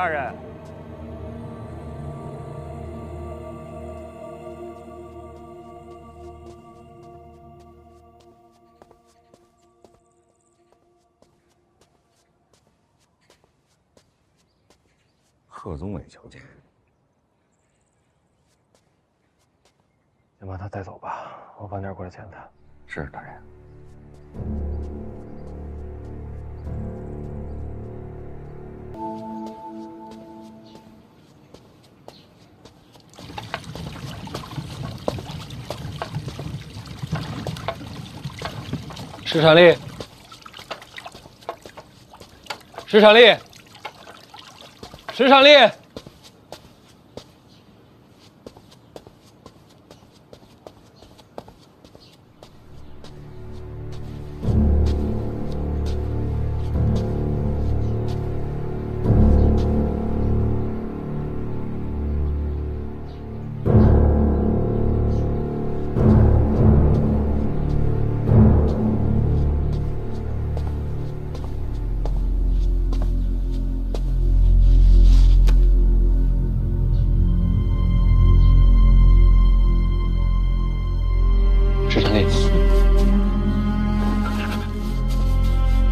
大人。贺宗伟小姐，先把他带走吧，我晚点过来见他。是大人。石产力，石产力，石产力。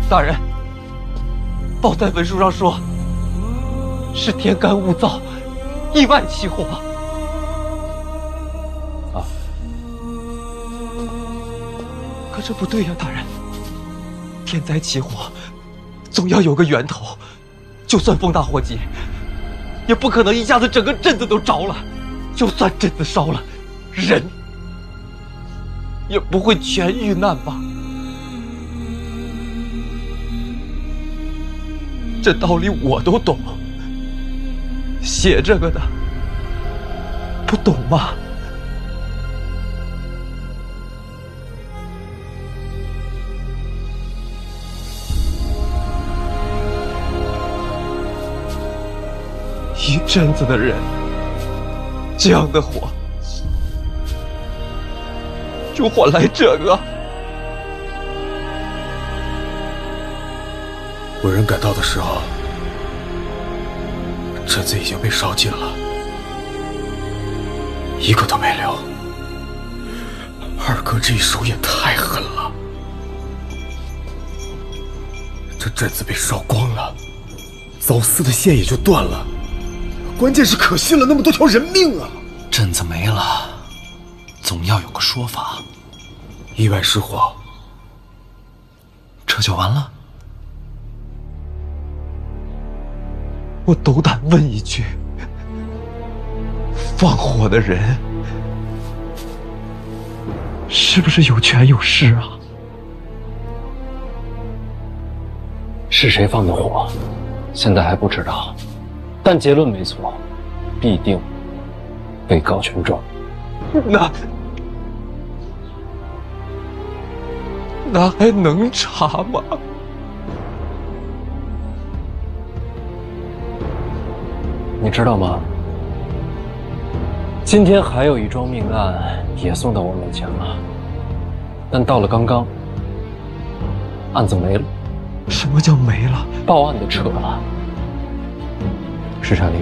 大人，报在文书上说，是天干物燥，意外起火。啊！可这不对呀，大人。天灾起火，总要有个源头。就算风大火急，也不可能一下子整个镇子都着了。就算镇子烧了，人也不会全遇难吧？这道理我都懂，写这个的不懂吗？一镇子的人，这样的火，就换来这个。我人赶到的时候，镇子已经被烧尽了，一个都没留。二哥这一手也太狠了，这镇子被烧光了，走私的线也就断了，关键是可惜了那么多条人命啊！镇子没了，总要有个说法。意外失火，这就完了？我斗胆问一句：放火的人是不是有权有势啊？是谁放的火，现在还不知道，但结论没错，必定被告全状。那还能查吗？你知道吗？今天还有一桩命案也送到我面前了，但到了刚刚，案子没了。什么叫没了？报案的撤了。石山里，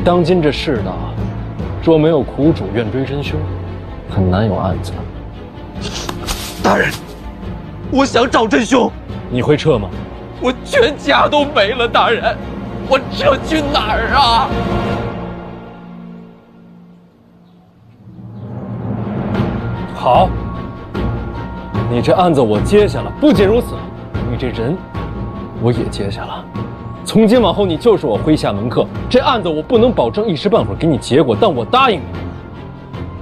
当今这世道，若没有苦主愿追真凶，很难有案子。大人，我想找真凶。你会撤吗？我全家都没了，大人。我这去哪儿啊？好，你这案子我接下了。不仅如此，你这人我也接下了。从今往后，你就是我麾下门客。这案子我不能保证一时半会儿给你结果，但我答应你，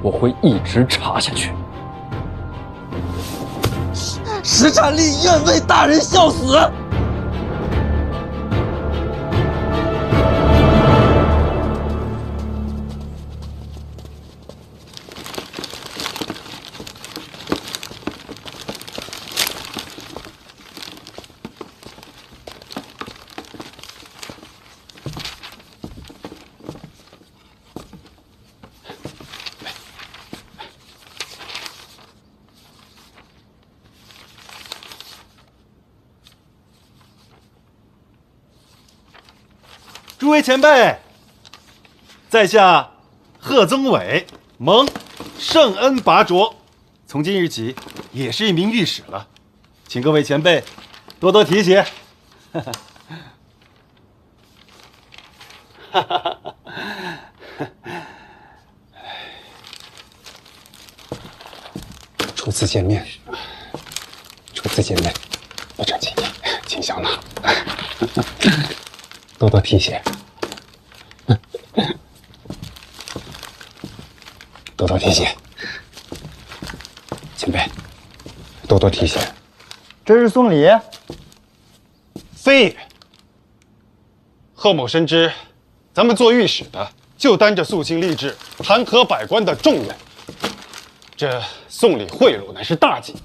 我会一直查下去。石占力愿为大人效死。诸位前辈，在下贺宗伟，蒙圣恩拔擢，从今日起也是一名御史了，请各位前辈多多提携。初次见面，不成敬意，请笑纳，多多提携，多多提携，前辈，多多提携。这是送礼？非也。贺某深知，咱们做御史的就担着肃清吏治、弹劾百官的重任，这送礼贿赂乃是大忌，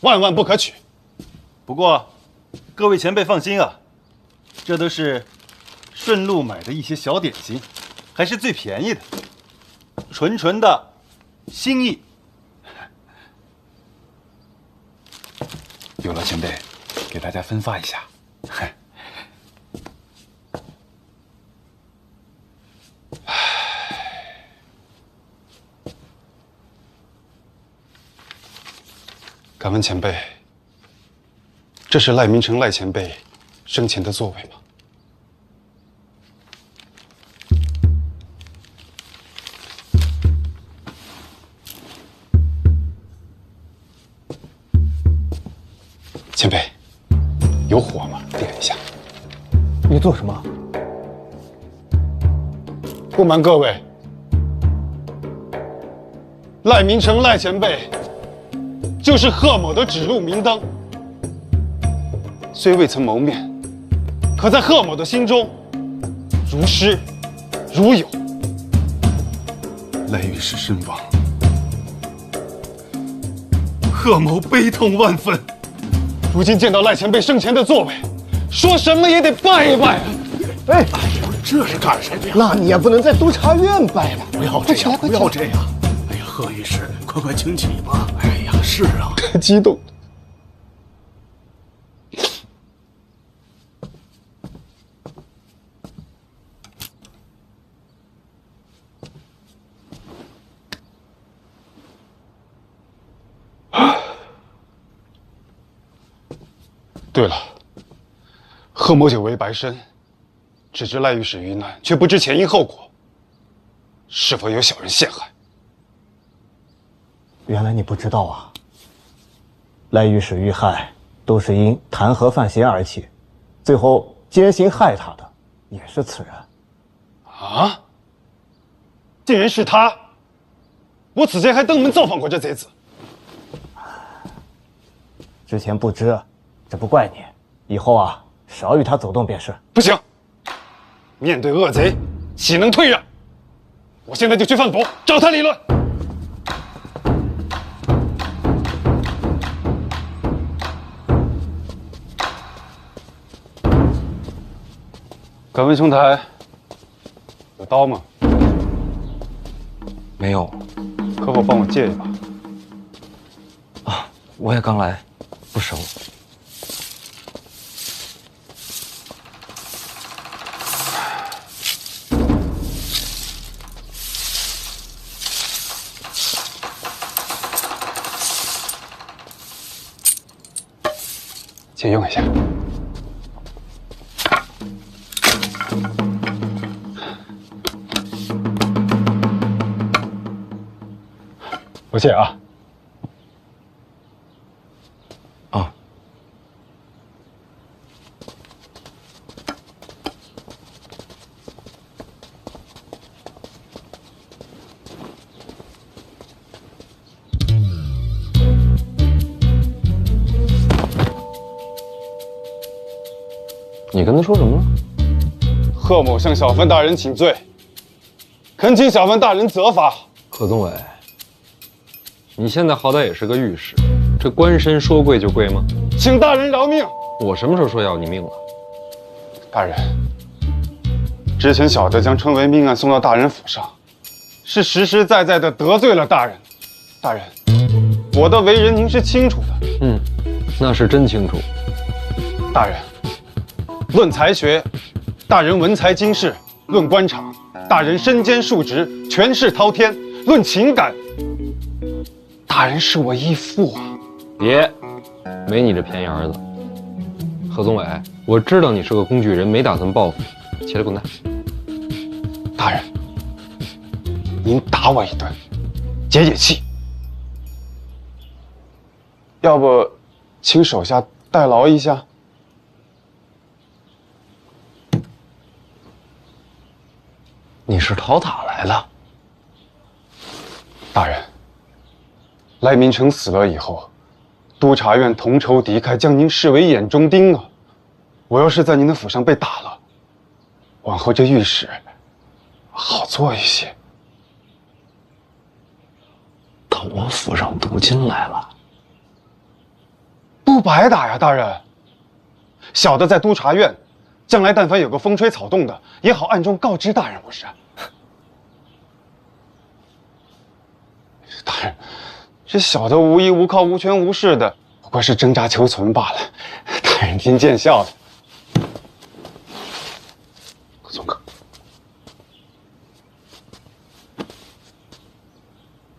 万万不可取。不过，各位前辈放心啊，这都是顺路买的一些小点心，还是最便宜的，纯的心意。有劳前辈给大家分发一下。敢问前辈，这是赖明成赖前辈生前的座位吗？前辈，有火吗？点一下。你做什么？不瞒各位，赖明成赖前辈就是贺某的指路明灯。虽未曾谋面，可在贺某的心中，如师如友。赖御史身亡，贺某悲痛万分。如今见到赖前辈生前的座位，说什么也得拜一拜啊！哎，这是干什么呀？那你也不能在督察院拜吧？不要这样，不要这样！哎呀，贺御史，快请起吧！哎呀，是啊，太激动。对了，贺某久为白身，只知赖御史遇难，却不知前因后果，是否有小人陷害？原来你不知道啊！赖御史遇害都是因弹劾犯嫌而起，最后奸行害他的也是此人。啊！竟然是他！我此前还登门造访过这贼子。之前不知，这不怪你。以后啊，少与他走动便是。不行，面对恶贼，岂能退让？我现在就去饭府找他理论。敢问兄台，有刀吗？没有。可否帮我借一把？啊，我也刚来，不熟。请用一下。不谢啊。啊。你跟他说什么了？贺某向小范大人请罪，恳请小范大人责罚。贺宗伟，你现在好歹也是个御史，这官绅说跪就跪吗？请大人饶命！我什么时候说要你命了？大人，之前小的将春为命案送到大人府上，是实实在在的得罪了大人。大人，我的为人您是清楚的。嗯，那是真清楚。大人，论才学，大人文才经世，论官场，大人身兼数职，权势滔天；论情感，大人是我义父啊！别，没你这便宜儿子。贺宗伟，我知道你是个工具人，没打算报复你，起来滚蛋！大人，您打我一顿，解解气。要不，请手下代劳一下。你是讨打来的？大人，赖明成死了以后，督察院同仇敌忾，将您视为眼中钉啊！我要是在您的府上被打了，往后这御史好做一些。到我府上镀金来了，不白打呀，大人。小的在督察院，将来但凡有个风吹草动的，也好暗中告知大人，不是？大人，这小的无依无靠、无权无势的，不过是挣扎求存罢了。大人您见笑了。宋哥，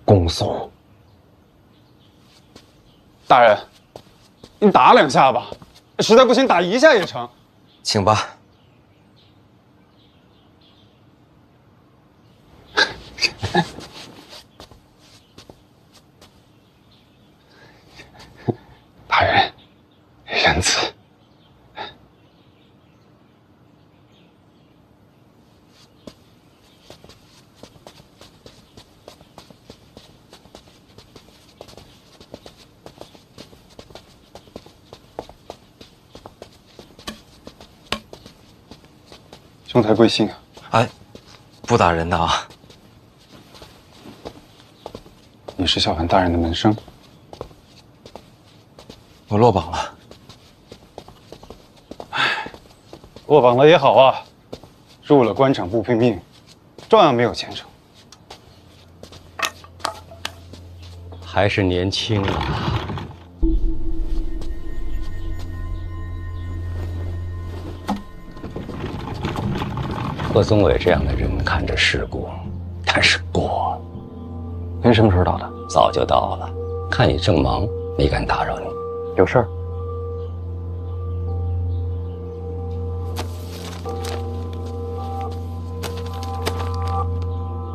恭送。大人，您打2下吧，实在不行打1下也成。请吧。大人，仁慈。兄台贵姓啊？哎，不打人的啊。你是小范大人的门生？我落榜了。落榜了也好啊，入了官场不拼命，照样没有前程。还是年轻啊。贺宗伟这样的人看着世故，但是过。您什么时候到的？早就到了，看你正忙，没敢打扰你。有事儿？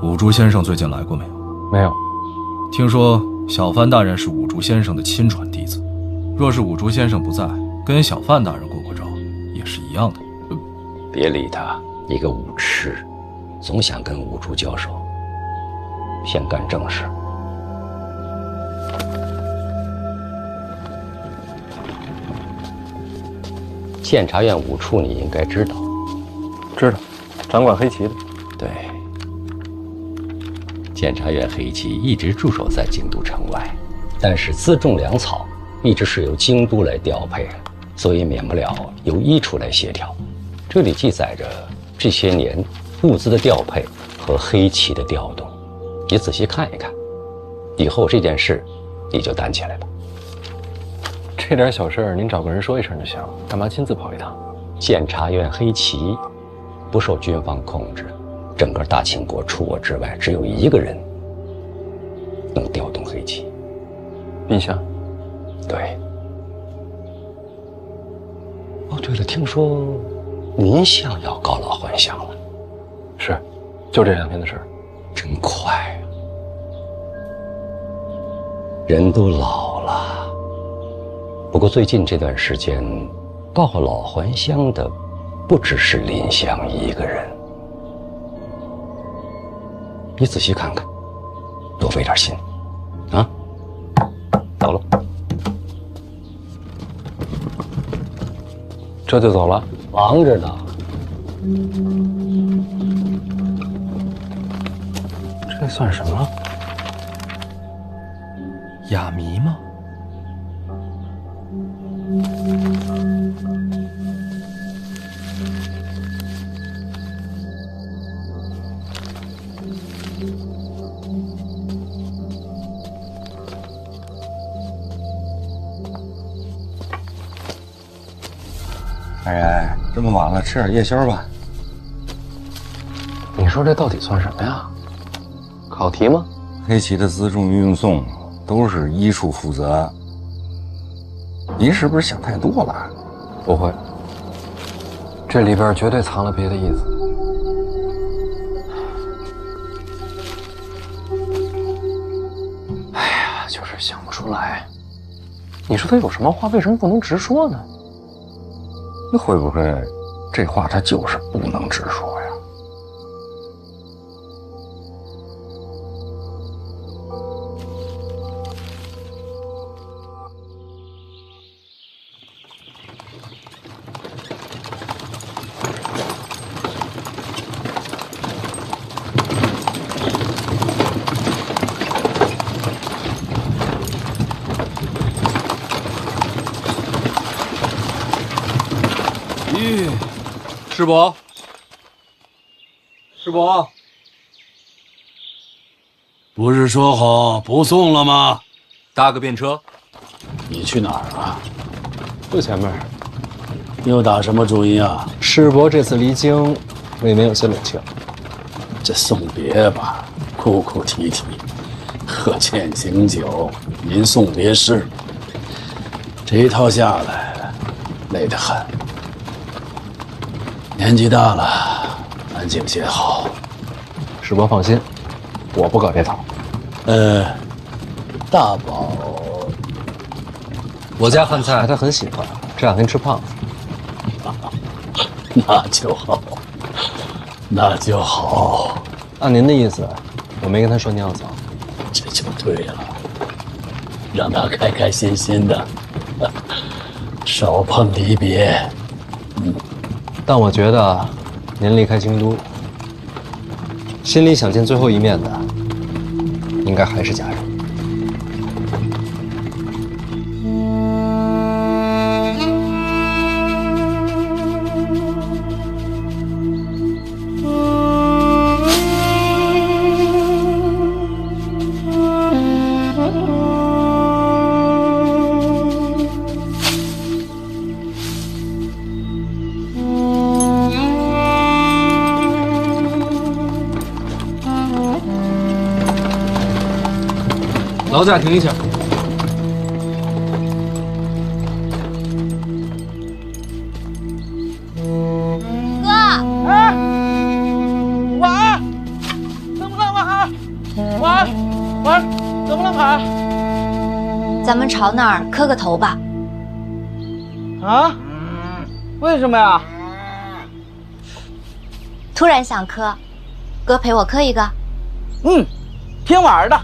五竹先生最近来过没有？没有。听说小范大人是五竹先生的亲传弟子，若是五竹先生不在，跟小范大人过过招，也是一样的。别理他，一个武痴，总想跟五竹交手。先干正事。监察院五处你应该知道。知道，掌管黑旗的。对。监察院黑旗一直驻守在京都城外，但是辎重粮草一直是由京都来调配，所以免不了由一处来协调。这里记载着这些年物资的调配和黑旗的调动，你仔细看一看，以后这件事你就担起来吧。这点小事您找个人说一声就行，干嘛亲自跑一趟？监察院黑旗不受军方控制，整个大清国除我之外，只有一个人能调动黑旗。陛下。对。哦，对了，听说您相要告老还乡了？是，就这2天的事儿。真快啊！人都老了。不过最近这段时间，告老还乡的不只是林香一个人。你仔细看看，多费点心，啊！走了。这就走了？忙着呢。这算什么？哑谜吗？大人，这么晚了，吃点夜宵吧。说这到底算什么呀？考题吗？黑棋的辎重运送都是医处负责。您是不是想太多了？不会，这里边绝对藏了别的意思。哎呀，就是想不出来。你说他有什么话，为什么不能直说呢？那会不会这话他就是不能直说呀？师伯，师伯，不是说好不送了吗？搭个便车。你去哪儿啊？就前面。又打什么主意啊？师伯这次离京，未免有些冷清。这送别吧，哭哭啼啼，喝践行酒，吟送别诗，这一套下来，累得很。年纪大了，安静些好。师伯放心，我不搞这套。大宝，我家饭菜他很喜欢，这两天吃胖了。那就好，那就好。按您的意思，我没跟他说你要走，这就对了，让他开开心心的，少碰离别。但我觉得，您离开京都，心里想见最后一面的，应该还是家人。劳驾停一下。哥，哎，晚安，能不能晚安？晚安，晚安，能不能晚安？咱们朝那儿磕个头吧。啊？为什么呀？突然想磕，哥陪我磕一个。挺玩的。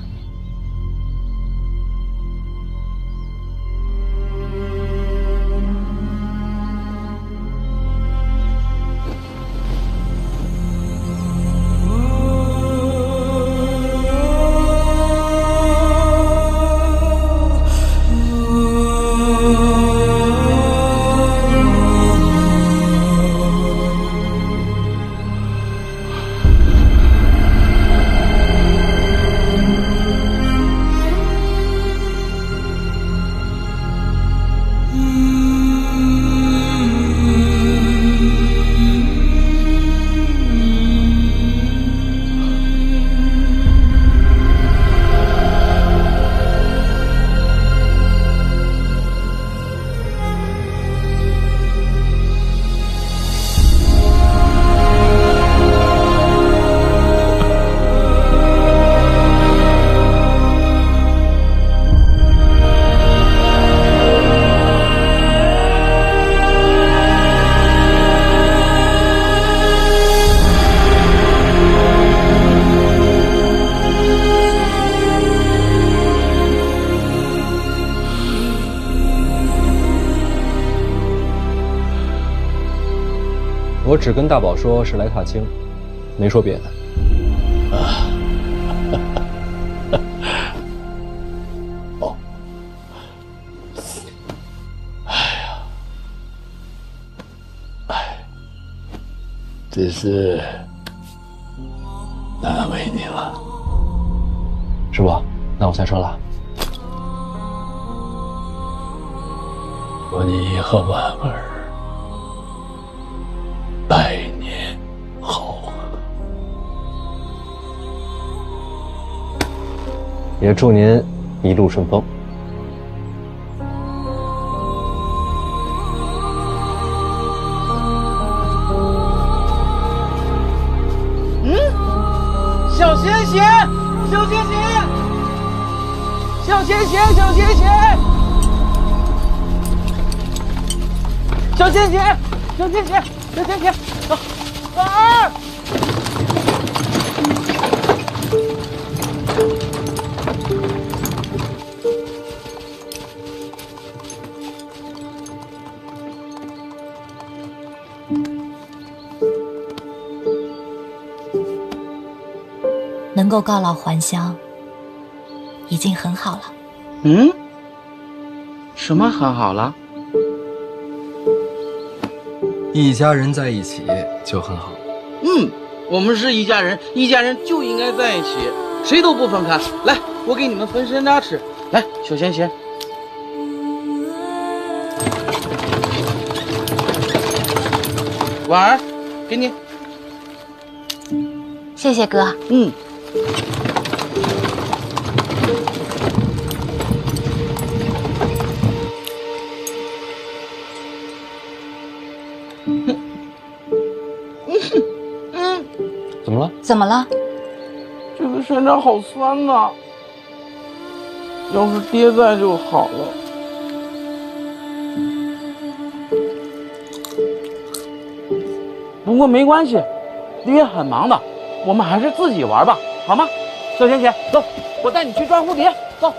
我只跟大宝说是来踏青，没说别的。哦，真是难为你了。师伯，那我下车了。祝你和婉儿百年好合。也祝您一路顺风。小贤贤，小贤贤，小贤贤，小贤贤，小贤贤，小贤贤，小贤贤，婉儿。能够告老还乡，已经很好了。嗯？什么很好了？一家人在一起就很好。我们是一家人，一家人就应该在一起，谁都不分开。来，我给你们分山楂吃。来，小贤贤。婉儿，给你。谢谢哥。怎么了？怎么了？这个山楂好酸呐，要是爹在就好了。不过没关系，爹很忙的，我们还是自己玩吧，好吗？小贤贤，走，我带你去抓蝴蝶，走。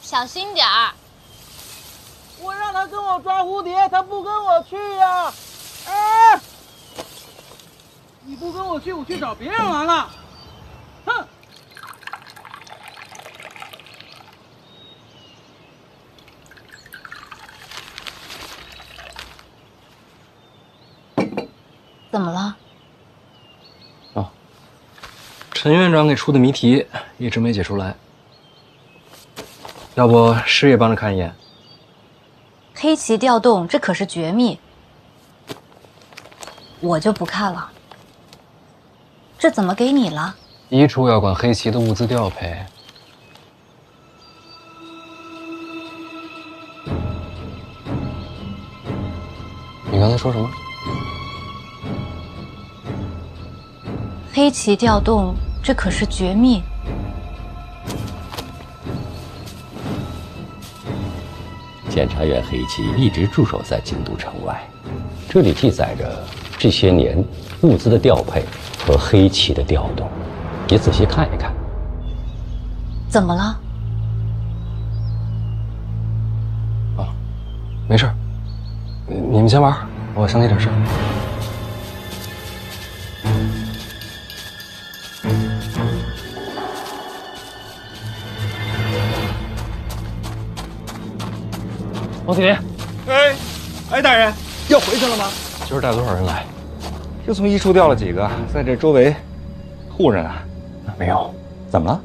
小心点儿！我让他跟我抓蝴蝶，他不跟我去呀！哎，你不跟我去，我去找别人玩了。哼！怎么了？陈院长给出的谜题一直没解出来。要不师爷帮着看一眼？黑旗调动，这可是绝密，我就不看了。这怎么给你了？一处要管黑旗的物资调配。你刚才说什么？黑旗调动，这可是绝密。检察院黑旗一直驻守在京都城外，这里记载着这些年物资的调配和黑旗的调动，你仔细看一看。怎么了？没事，你们先玩，我想起点事。王体林，哎，大人，要回去了吗？今儿带多少人来？就从一处调了几个，在这周围护着呢。没有，怎么了？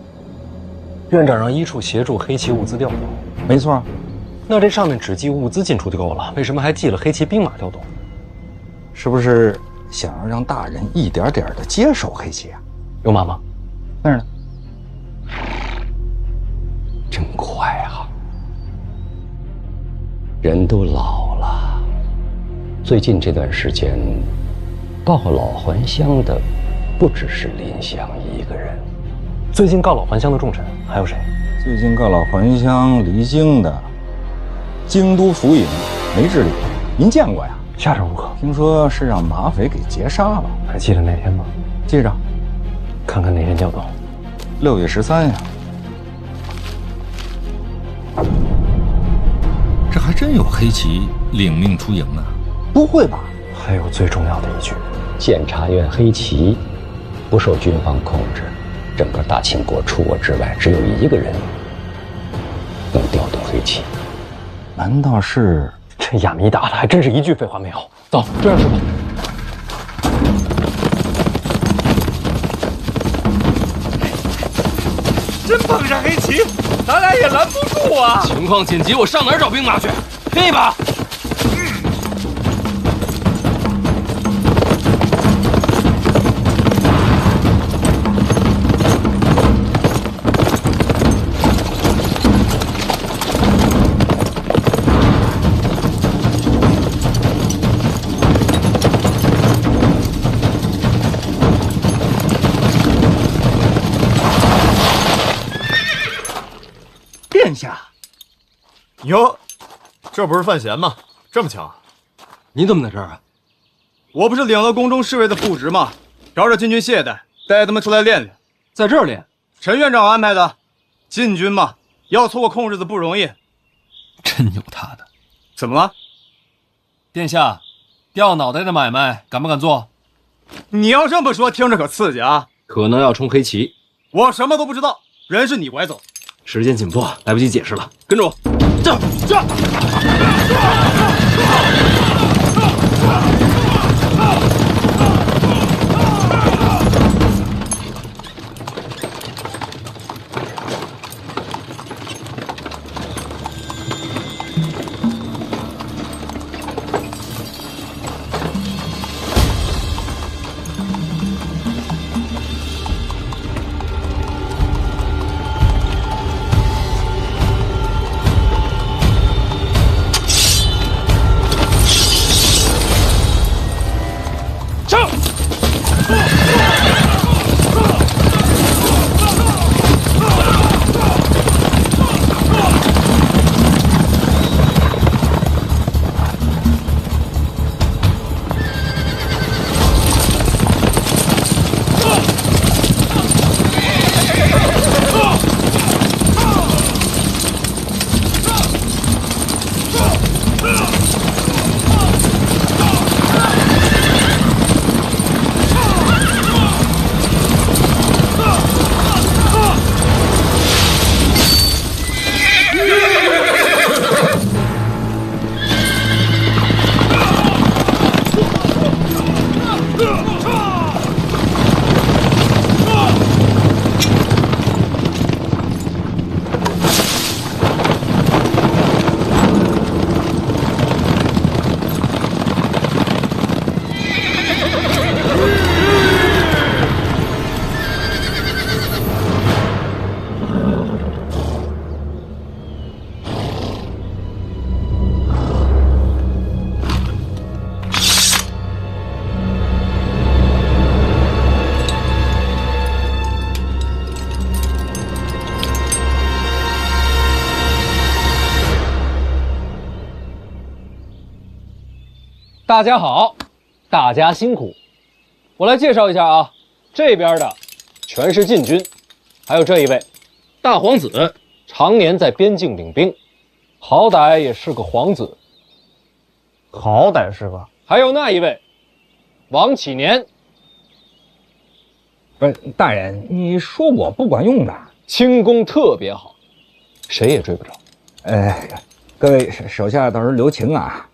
院长让一处协助黑旗物资调动。没错。那这上面只记物资进出就够了，为什么还记了黑旗兵马调动？是不是想要让大人一点点的接手黑旗啊？有马吗？那儿呢。真快啊！人都老了，最近这段时间，告老还乡的不只是林香一个人。最近告老还乡的重臣还有谁？最近告老还乡离京的京都府尹梅志礼，您见过呀？下手无可。听说是让马匪给劫杀了，还记得那天吗？记着。看看哪天调动。6月13呀。这还真有黑旗领命出营呢。不会吧？还有最重要的一句，监察院黑旗不受军方控制，整个大清国除我之外，只有一个人能调动黑旗。难道是这哑谜打的还真是一句废话没有？走，这样去吧。真碰上黑旗，咱俩也拦不住啊！情况紧急，我上哪儿找兵马去？拼一把！殿下，哟，这不是范闲吗？这么巧，你怎么在这儿啊？我不是领了宫中侍卫的副职吗？饶着禁军懈怠，带他们出来练练。在这儿练？陈院长安排的。禁军嘛，要凑个空日子不容易。真有他的。怎么了？殿下，掉脑袋的买卖敢不敢做？你要这么说，听着可刺激啊！可能要冲黑旗。我什么都不知道，人是你拐走。时间紧迫，来不及解释了。跟着我，这。大家好，大家辛苦。我来介绍一下啊，这边的全是禁军，还有这一位大皇子，常年在边境领兵，好歹也是个皇子。好歹是个。还有那一位王启年。不是大人，你说我不管用的，轻功特别好，谁也追不着。各位手下到时候留情啊。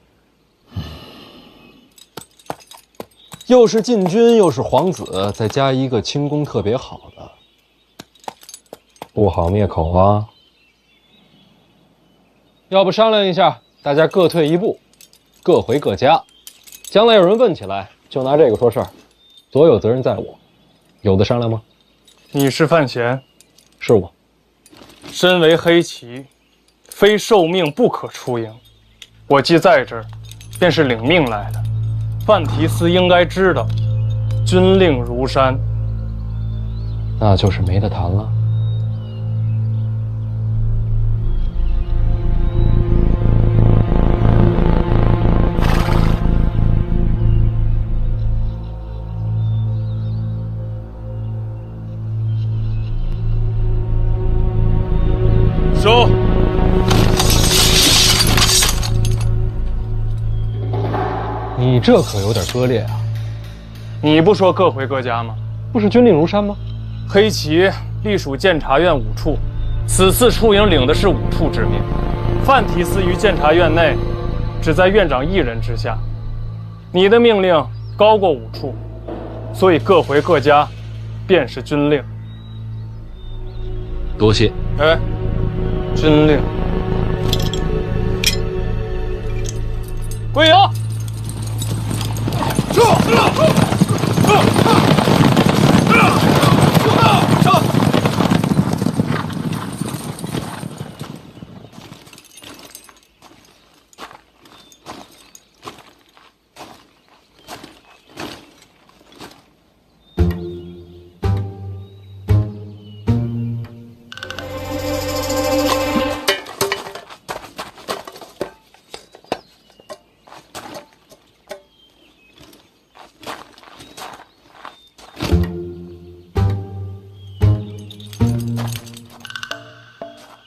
又是禁军，又是皇子，再加一个轻功特别好的，不好灭口啊！要不商量一下，大家各退一步，各回各家。将来有人问起来，就拿这个说事儿，所有责任在我。有的商量吗？你是范闲，是我。身为黑旗，非受命不可出营。我既在这儿，便是领命来的。范提司应该知道，军令如山。那就是没得谈了。你这可有点割裂啊！你不说各回各家吗？不是军令如山吗？黑旗隶属监察院5处，此次出营领的是5处之命。范提司于监察院内，只在院长1人之下。你的命令高过5处，所以各回各家，便是军令。多谢。哎，军令。归营。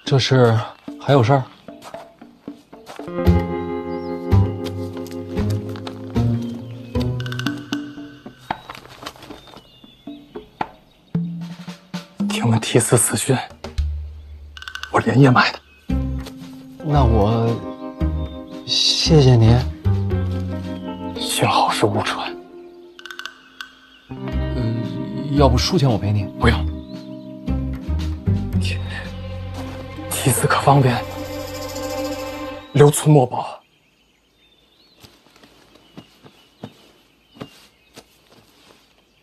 这是还有事儿？听闻提司死讯，我连夜买的。那我谢谢您。幸好是误传。要不输钱我赔你。不用。提司可方便留存墨宝。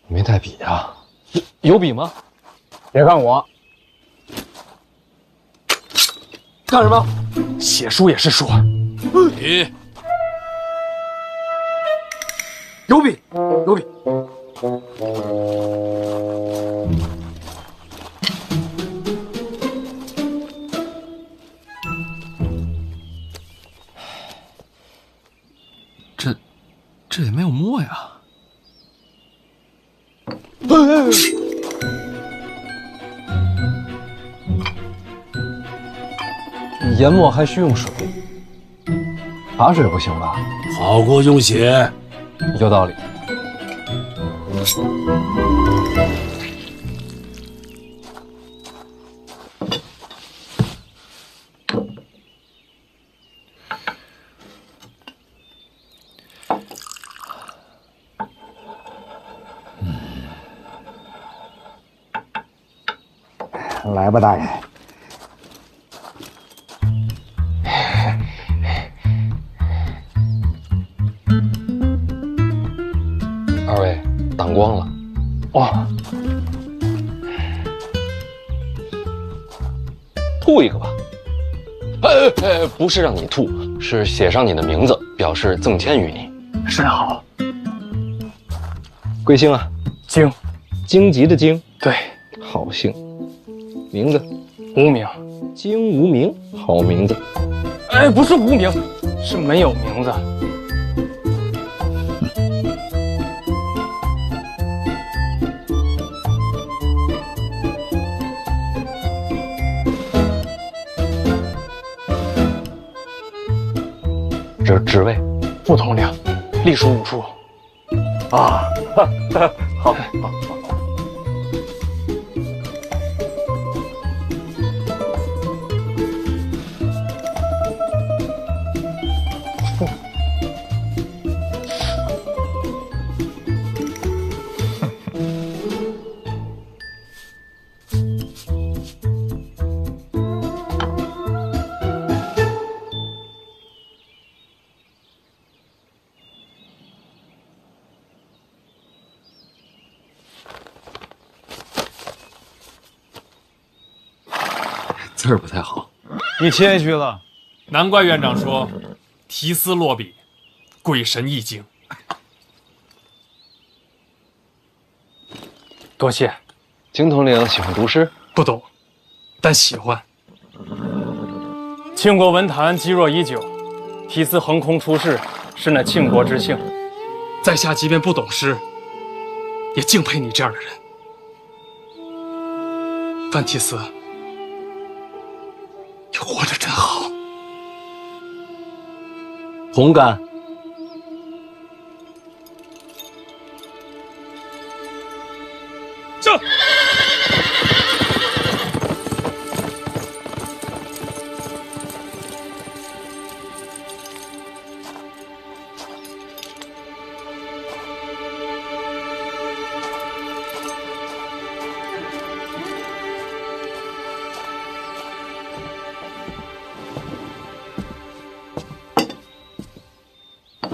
没带笔啊？有笔吗？别看我，干什么？写书也是书。你有笔，有笔。这也没有墨呀。研墨还需用水，茶水不行吧？好过用血。有道理。来吧，大人。二位挡光了。哦，吐一个吧。不是让你吐，是写上你的名字，表示赠签于你。甚好。贵姓啊？荆，荆棘的荆。对，好姓。名字？无名。荆无名，好名字。哎，不是无名，是没有名字。这职位？副统领，隶属5处。啊，好，好，好。字儿不太好，你谦虚了。难怪院长说，提司落笔，鬼神一惊。多谢。荆统领喜欢读诗？不懂，但喜欢。庆国文坛积弱已久，提司横空出世，是那庆国之幸。在下即便不懂诗，也敬佩你这样的人。范提司，你活得真好。红干，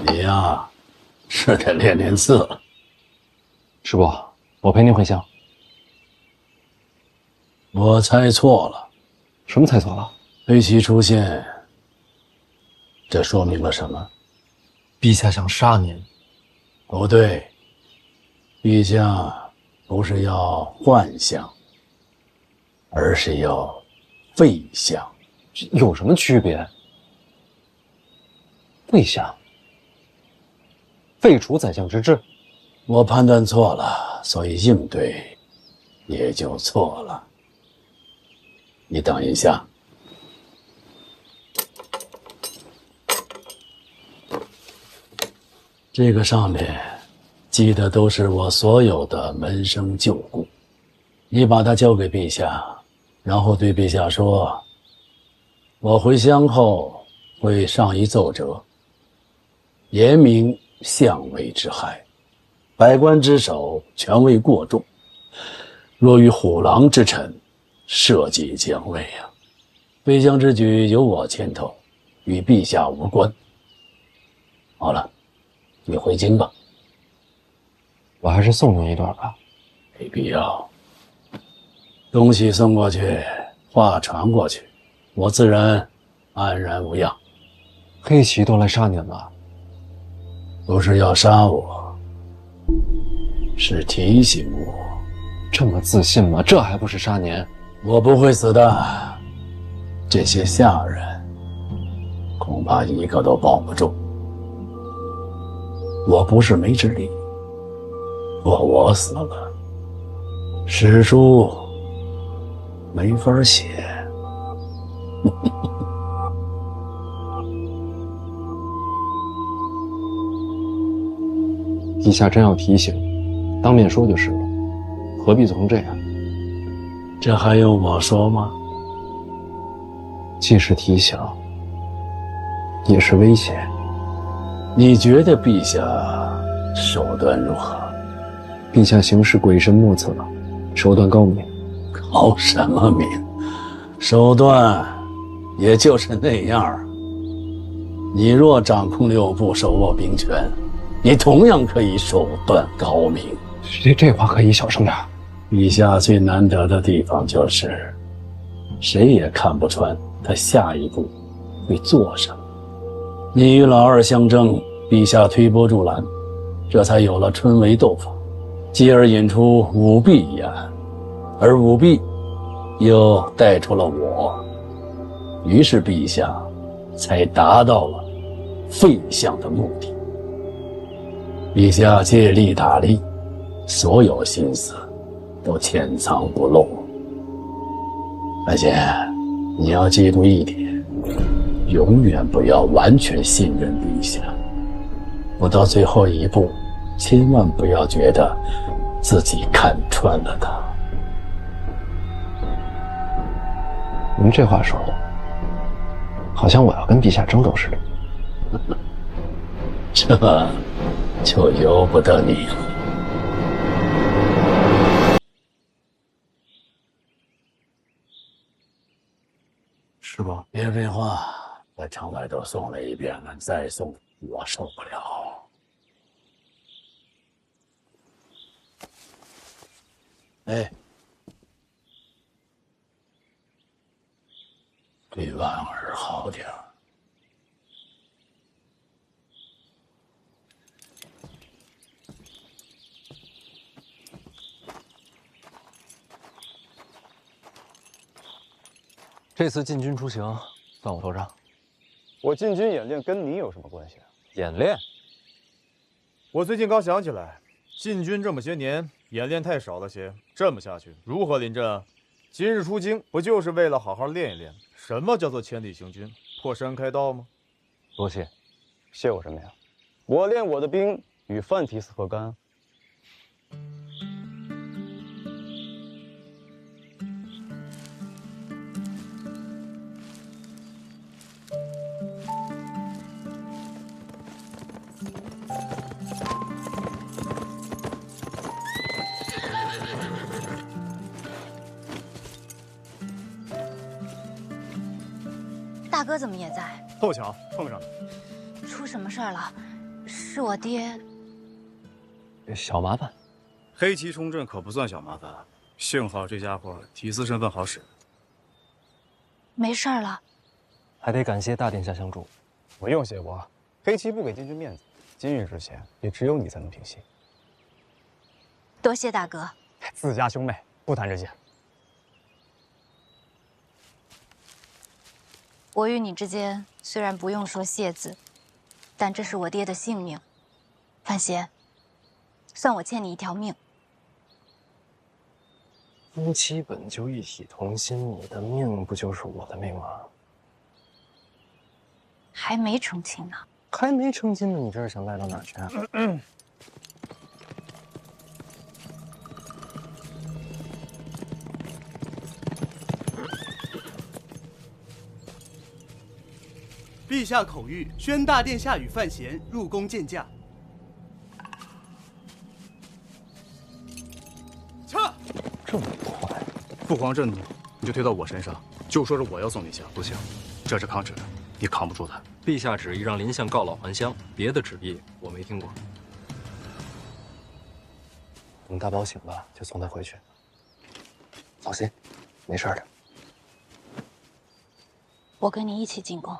你呀，是得练练字了。师伯，我陪您回乡。我猜错了。什么猜错了？黑旗出现，这说明了什么？陛下想杀您。不对，陛下不是要幻象，而是要废相。有什么区别？废相，废除宰相之制。我判断错了，所以应对也就错了。你等一下。这个上面记的都是我所有的门生旧故，你把它交给陛下，然后对陛下说：我回乡后会上一奏折，严明相位之害，百官之首权位过重，若与虎狼之臣，社稷将危啊！废相之举由我牵头，与陛下无关。好了，你回京吧。我还是送您一段吧。没必要。东西送过去，话传过去，我自然安然无恙。黑旗都来杀您了，不是要杀我，是提醒我。这么自信吗？这还不是杀您？我不会死的，这些下人恐怕一个都保不住。我不是没智力，若我死了，史书没法写。陛下真要提醒，当面说就是了，何必总这样？这还用我说吗？既是提醒，也是威胁。你觉得陛下手段如何？陛下行事鬼神莫测，手段高明。高什么明？手段也就是那样。你若掌控六部，手握兵权，你同样可以手段高明。这话可以小声点。陛下最难得的地方就是，谁也看不穿他下一步会做什么。你与老二相争，陛下推波助澜，这才有了春闱斗法，继而引出舞弊一案，而舞弊又带出了我，于是陛下才达到了废相的目的。陛下借力打力，所有心思都潜藏不露。而且你要记住一点，永远不要完全信任陛下，不到最后一步，千万不要觉得自己看穿了他。您这话说的，好像我要跟陛下争斗似的。这就由不得你了。是吧？别废话，在城外都送了一遍了，再送我受不了。哎，对婉儿好点儿。这次进军出行，算我头上。我进军演练跟你有什么关系啊？演练？我最近刚想起来，进军这么些年，演练太少了些。这么下去，如何临阵啊？今日出京，不就是为了好好练一练？什么叫做千里行军，破山开刀吗？多谢。谢我什么呀？我练我的兵与范提斯何干？大哥怎么也在？凑巧碰上了。出什么事儿了？是我爹。小麻烦。黑旗冲阵可不算小麻烦，幸好这家伙提司身份好使。没事儿了。还得感谢大殿下相助。不用谢过，黑旗不给禁军面子，今日之嫌也只有你才能平息。多谢大哥。自家兄妹不谈这些。我与你之间虽然不用说谢字，但这是我爹的性命。范闲，算我欠你一条命。夫妻本就一体同心，你的命不就是我的命吗？还没成亲呢。还没成亲呢，你这是想赖到哪儿去啊？陛下口谕，宣大殿下与范闲入宫见驾。撤！这么快？父皇震怒，你就推到我身上，就说是我要送你下。不行，这是抗旨，你扛不住他。陛下旨意让林相告老还乡，别的旨意我没听过。等大宝醒了，就送他回去。放心，没事的。我跟你一起进宫。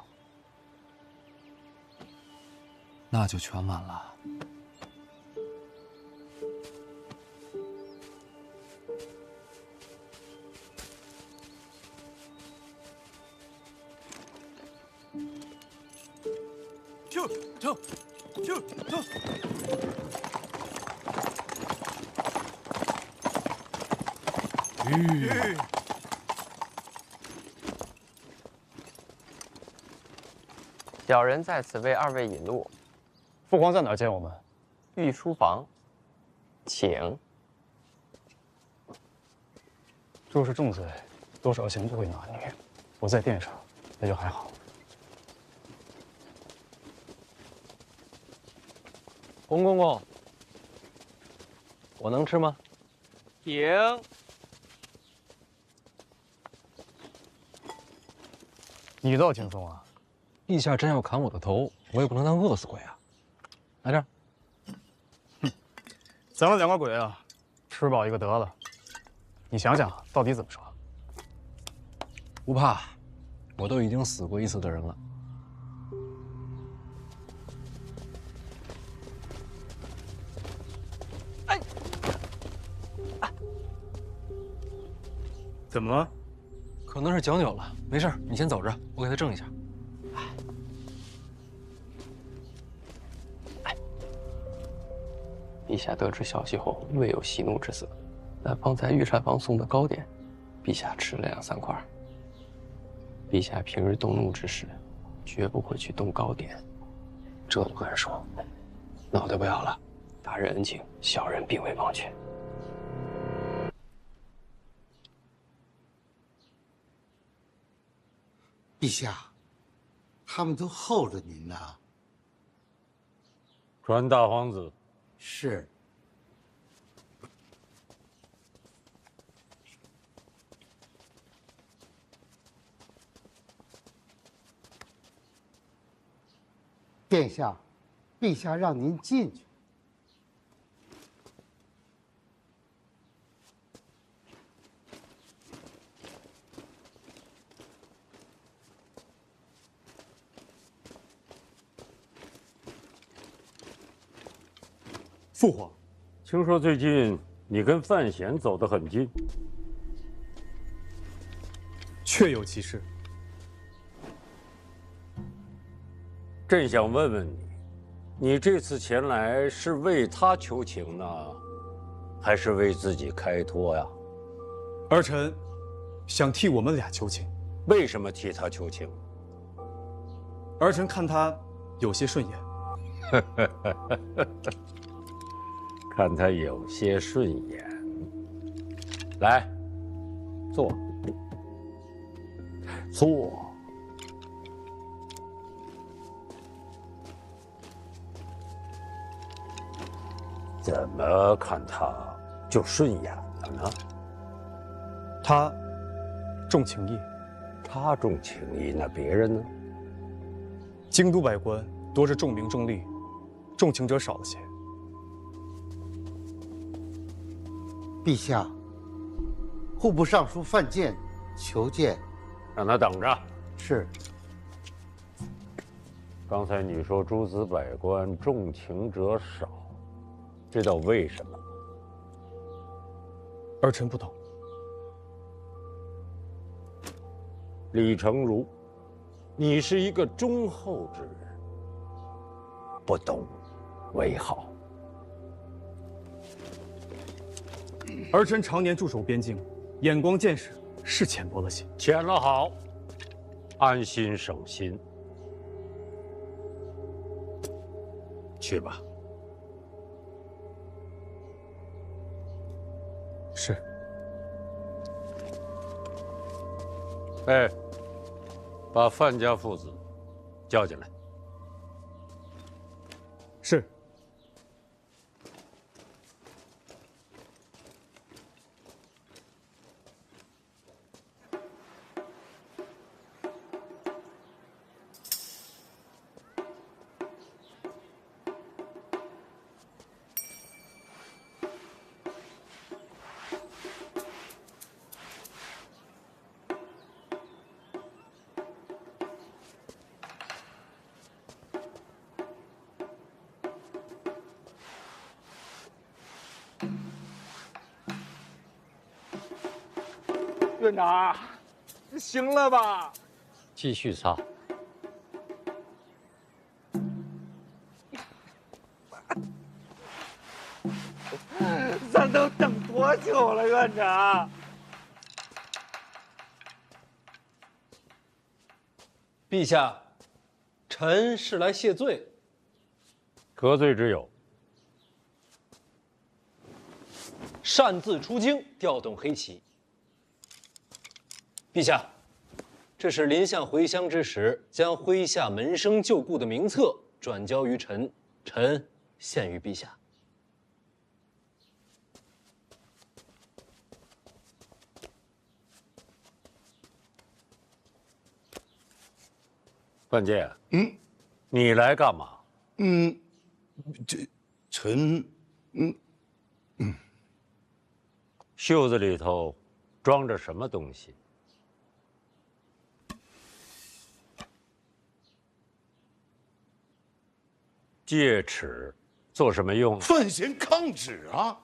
那就全完了。撤！小人在此为二位引路。父皇在哪儿见我们？御书房，请。若是重罪，多少刑就会拿捏。我在殿上，那就还好。洪公公，我能吃吗？请。你倒轻松啊！陛下真要砍我的头，我也不能当饿死鬼啊！来这儿。咱们两个鬼啊，吃饱一个得了。你想想，到底怎么说？不怕，我都已经死过一次的人了。怎么了？可能是脚扭了，没事，你先走着，我给他正一下。陛下得知消息后，未有息怒之色，但方才御膳房送的糕点，陛下吃了2-3块。陛下平日动怒之时，绝不会去动糕点。这都敢说，脑袋不要了。大人恩情，小人并未忘却。陛下，他们都候着您呢。传大皇子。是。殿下，陛下让您进去。父皇，听说最近你跟范闲走得很近，确有其事。朕想问问你，你这次前来是为他求情呢，还是为自己开脱呀？儿臣想替我们俩求情。为什么替他求情？儿臣看他有些顺眼。看他有些顺眼。来，坐。坐。怎么看他就顺眼了呢？他重情义。他重情义，那别人呢？京都百官多是重名重利，重情者少了些。陛下，户部尚书范建求见。让他等着。是。刚才你说诸子百官重情者少，这倒为什么？儿臣不懂。李成儒，你是一个忠厚之人，不懂为好。儿臣常年驻守边境，眼光见识是浅薄了些。浅了好，安心省心。去吧。是。哎，把范家父子叫进来。是。院长，行了吧？继续擦。咱都等多久了，院长？陛下，臣是来谢罪。何罪之有？擅自出京，调动黑旗。陛下，这是临相回乡之时，将麾下门生旧故的名册转交于臣，臣献于陛下。范建，你来干嘛？臣，袖子里头装着什么东西？戒尺做什么用？范闲抗旨啊！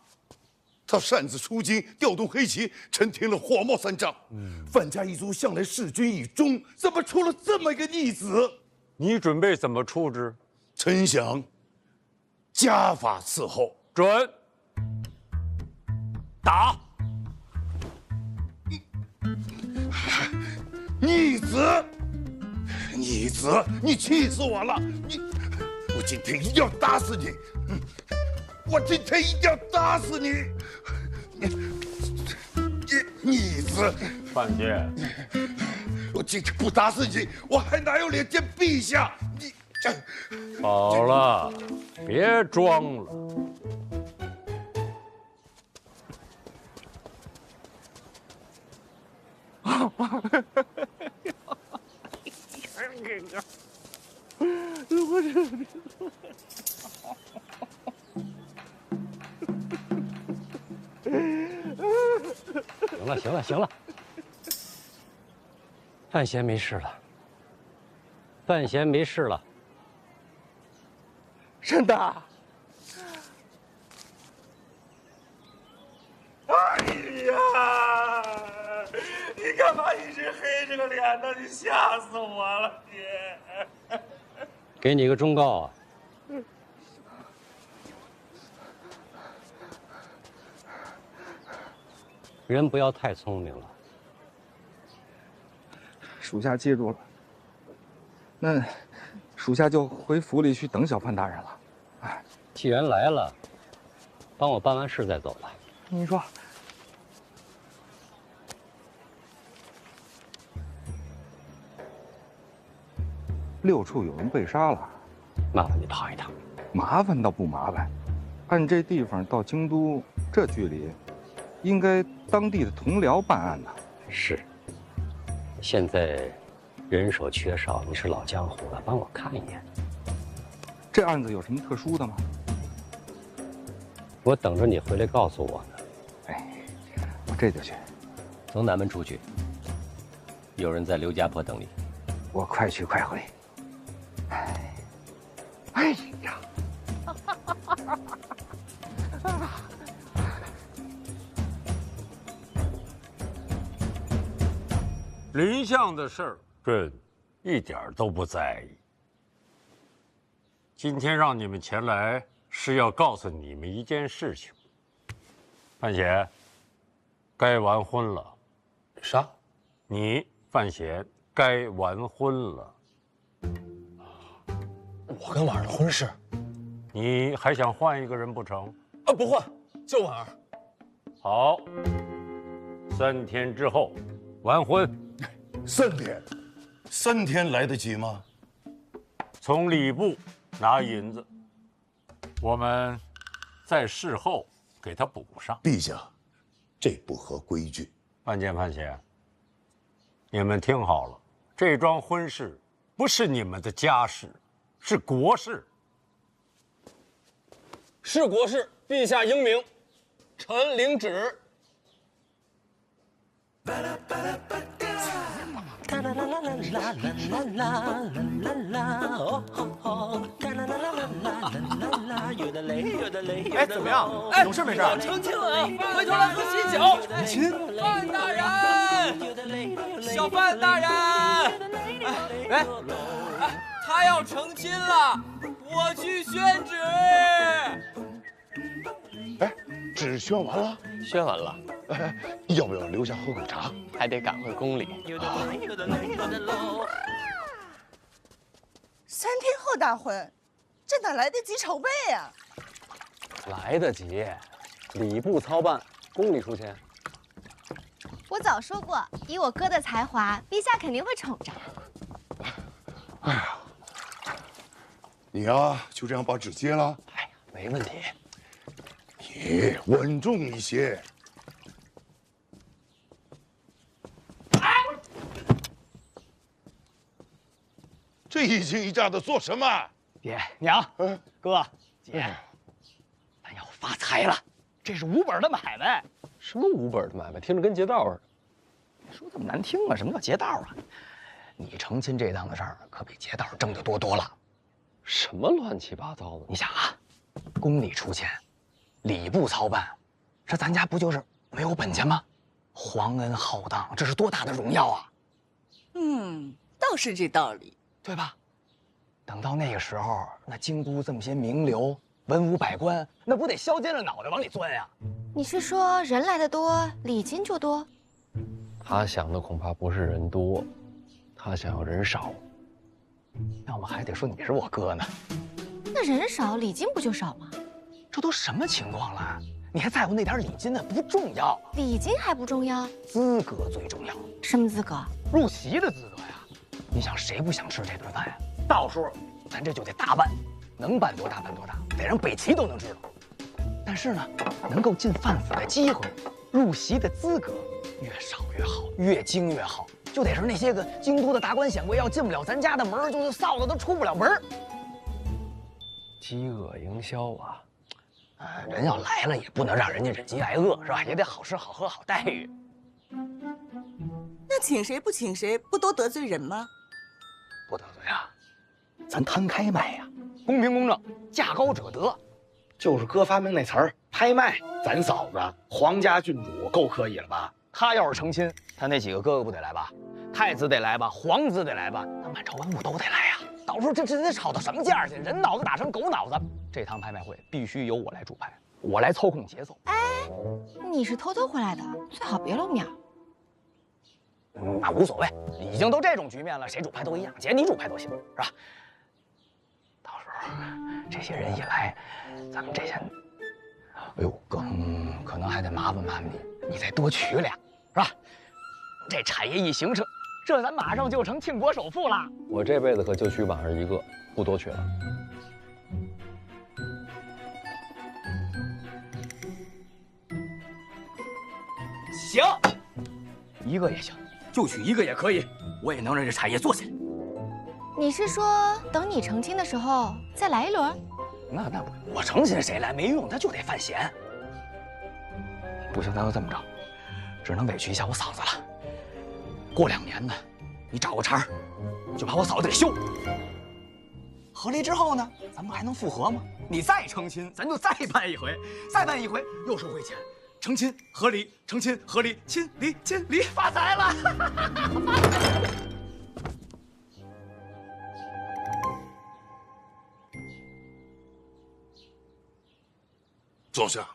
他擅自出京，调动黑旗，臣听了火冒三丈。范家一族向来弑君以忠，怎么出了这么一个逆子？你准备怎么处置？臣想家法伺候。准。打！逆子，逆子，你气死我了！我今天一定要打死你！我今天一定要打死你！你逆子！范建，我今天不打死你，我还哪有脸见陛下？你好了，别装了。行了，范闲没事了，范闲没事了。真的？哎呀，你干嘛一直黑着个脸呢？你吓死我了，你！给你个忠告啊，人不要太聪明了。属下记住了。那属下就回府里去等小范大人了。哎，既然来了，帮我办完事再走吧。您说。6处有人被杀了，麻烦你爬一趟。麻烦倒不麻烦，按这地方到京都这距离，应该当地的同僚办案呢。是。现在人手缺少，你是老江湖了，帮我看一眼。这案子有什么特殊的吗？我等着你回来告诉我呢。哎，我这就去。从南门出去，有人在刘家坡等你。我快去快回。哎呀！林相的事儿，朕一点都不在意。今天让你们前来，是要告诉你们一件事情。范闲，该完婚了。啥？你范闲该完婚了。我跟婉儿的婚事，你还想换一个人不成？啊，不换，就婉儿。好，3天之后完婚。3天来得及吗？从礼部拿银子，我们在事后给他补上。陛下，这不合规矩。范建、范闲，你们听好了，这桩婚事不是你们的家事，是国事。是国事，陛下英明，臣领旨。哎，怎么样？有事没事？成亲了，回头来喝喜酒。成亲？范大人，小范大人，哎，他要成亲了，我去宣旨。哎，纸宣完了？宣完了。要不要留下喝口茶？还得赶回宫里。3天后大婚，这哪来得及筹备呀？来得及，礼部操办，宫里出钱。我早说过，以我哥的才华，陛下肯定会宠着。哎呀，你呀，就这样把纸接了？哎呀，没问题。你稳重一些。这一惊一乍的做什么？爹娘，哥姐，咱要发财了，这是无本的买卖。什么无本的买卖？听着跟劫道似的。你说这么难听啊？什么叫劫道啊？你成亲这档子事儿，可比劫道挣得多了。什么乱七八糟的？你想啊，宫里出钱，礼部操办，这咱家不就是没有本钱吗？皇恩浩荡，这是多大的荣耀啊！倒是这道理。对吧？等到那个时候，那京都这么些名流、文武百官，那不得削尖了脑袋往里钻呀？你是说人来的多，礼金就多？他想的恐怕不是人多，他想要人少。要么还得说你是我哥呢。那人少，礼金不就少吗？这都什么情况了？你还在乎那点礼金呢？不重要。礼金还不重要？资格最重要。什么资格？入席的资格呀！你想谁不想吃这顿饭呀？到时候咱这就得大办，能办多大办多大，得让北齐都能知道。但是呢，能够进范府的机会，入席的资格越少越好，越精越好。就得是那些个京都的达官显贵，要进不了咱家的门，就是臊子都出不了门。饥饿营销啊！人要来了，也不能让人家忍饥挨饿，是吧？也得好吃好喝好待遇。那请谁不请谁，不都得罪人吗？不得罪啊，咱摊开卖呀，公平公正，价高者得。就是哥发明那词儿，拍卖。咱嫂子皇家郡主够可以了吧？他要是成亲，他那几个哥哥不得来吧？太子得来吧？皇子得来吧？那满朝文武都得来呀！到时候这得炒到什么价去？人脑子打成狗脑子！这趟拍卖会必须由我来主拍，我来操控节奏。哎，你是偷偷回来的，最好别露面。那无所谓，已经都这种局面了，谁主拍都一样，姐你主拍都行，是吧？到时候这些人一来，咱们这些，哎呦哥，可能还得麻烦你，你再多娶俩，是吧？这产业一形成，这咱马上就成庆国首富了。我这辈子可就娶婉儿一个，不多娶了。行，一个也行。就娶一个也可以，我也能让这产业做起来。你是说等你成亲的时候再来一轮？那我成亲谁来没用，他就得范闲。不行，咱就这么着，只能委屈一下我嫂子了。过2年呢，你找个茬儿，就把我嫂子给休了。和离之后呢，咱们还能复合吗？你再成亲，咱就再办一回，再办一回又收回钱。成亲和离，成亲和离，亲离亲离，发财了！坐下。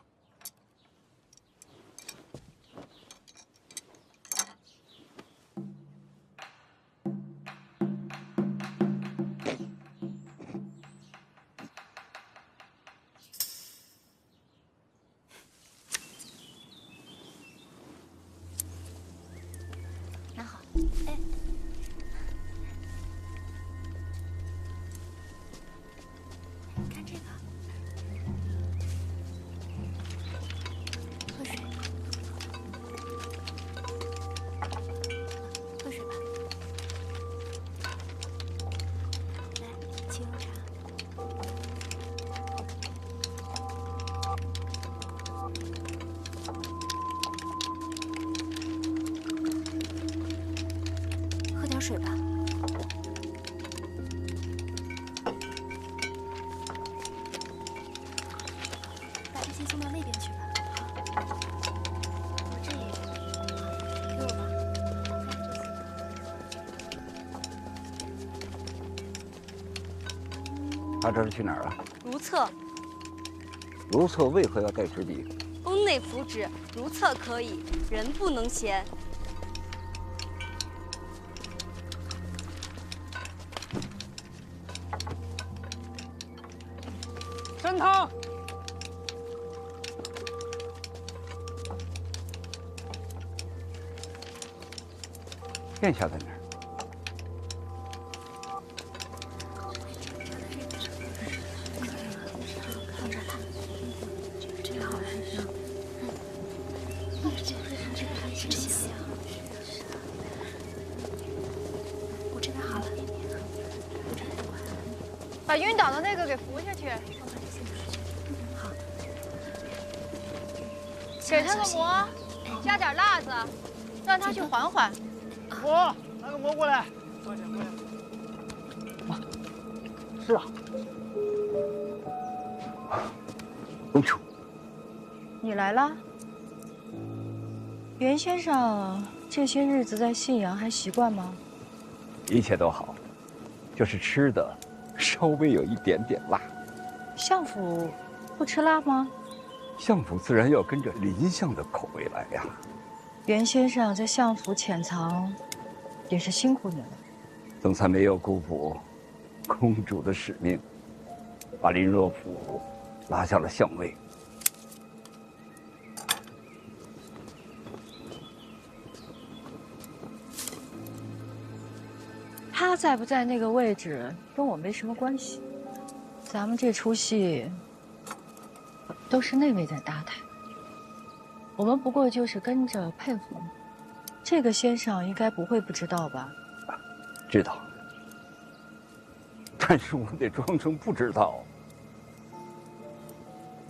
拿好，哎。看这个。喝水。喝水吧。来，沏油茶。喝点水吧。把这些送到那边去吧。我这也给我吧。他这是去哪儿啊？如厕，如厕为何要带纸笔？宫内符旨，如厕可以，人不能闲。参汤。殿下在哪儿？放这儿吧。这个好吃。这个还真香。我这边好了。把晕倒的那个给扶下去。好。给他个馍，加点辣子，让他去缓缓。我拿个馍过来。快点，快点。妈，是啊。公主，你来了。袁先生这些日子在信阳还习惯吗？一切都好，就是吃的稍微有一点点辣。相府不吃辣吗？相府自然要跟着林相的口味来呀。袁先生在相府潜藏，也是辛苦你了。总算没有辜负公主的使命，把林若甫拉下了相位。他在不在那个位置跟我没什么关系，咱们这出戏都是那位在搭台，我们不过就是跟着配合。这个先生应该不会不知道吧？知道，但是我得装成不知道。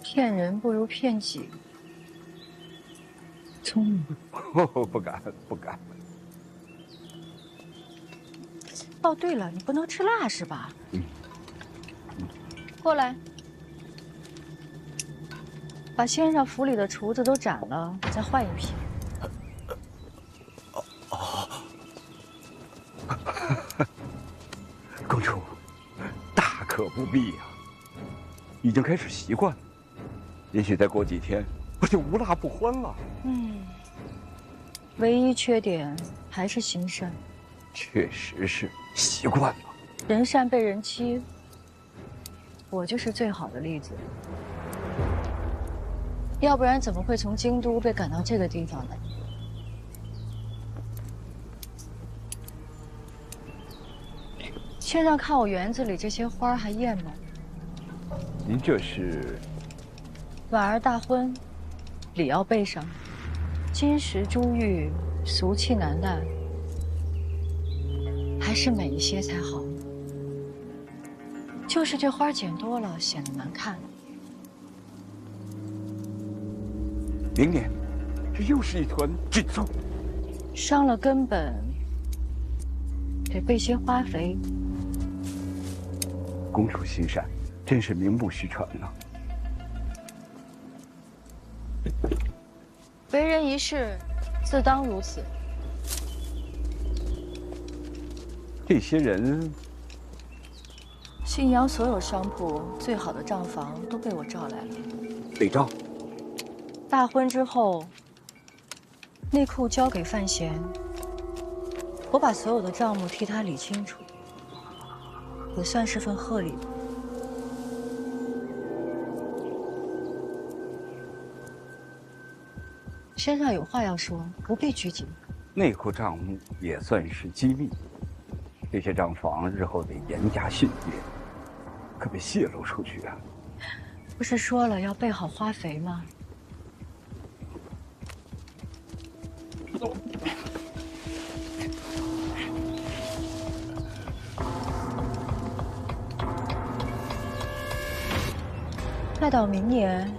骗人不如骗己，聪明。不敢，不敢。哦，对了，你不能吃辣是吧？过来，把先生府里的厨子都斩了，再换一批。公主，大可不必呀，已经开始习惯了，也许再过几天，我就无辣不欢了。唯一缺点还是心善。确实是习惯了。人善被人欺，我就是最好的例子。要不然怎么会从京都被赶到这个地方来？先生看我园子里这些花还艳吗？您这是？婉儿大婚，礼要备上，金石珠玉，俗气难耐，还是美一些才好。就是这花剪多了显得难看。明年，这又是一团菌素，伤了根本，得备些花肥。公主心善，真是名不虚传呐。为人一世，自当如此。这些人，信阳所有商铺最好的账房都被我召来了。被召。大婚之后，内库交给范闲，我把所有的账目替他理清楚，也算是份贺礼吧。身上有话要说，不必拘谨。内库账目也算是机密，这些账房日后得严加训练，可别泄露出去啊！不是说了要备好花肥吗？那到明年，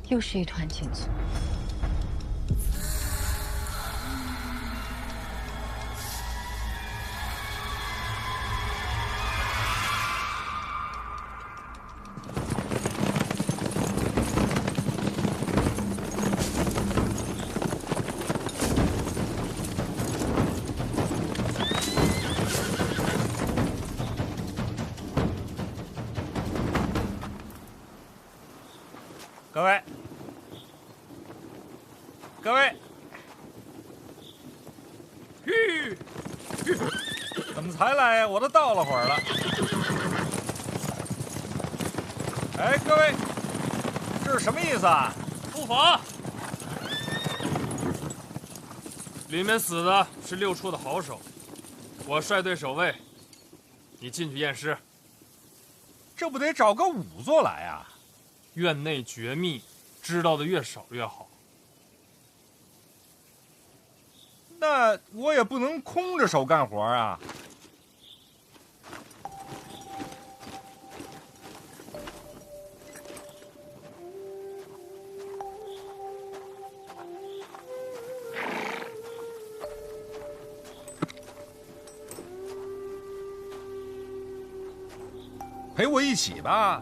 又是一团金素。各位，吁，怎么才来呀？我都到了会儿了。哎，各位，这是什么意思啊？不妨。里面死的是6处的好手，我率队守卫，你进去验尸。这不得找个仵作来啊？院内绝密，知道的越少越好。那我也不能空着手干活啊。陪我一起吧。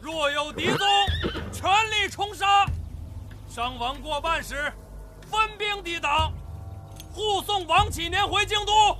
若有敌踪，全力冲杀，伤亡过半时，分兵抵挡，护送王启年回京都。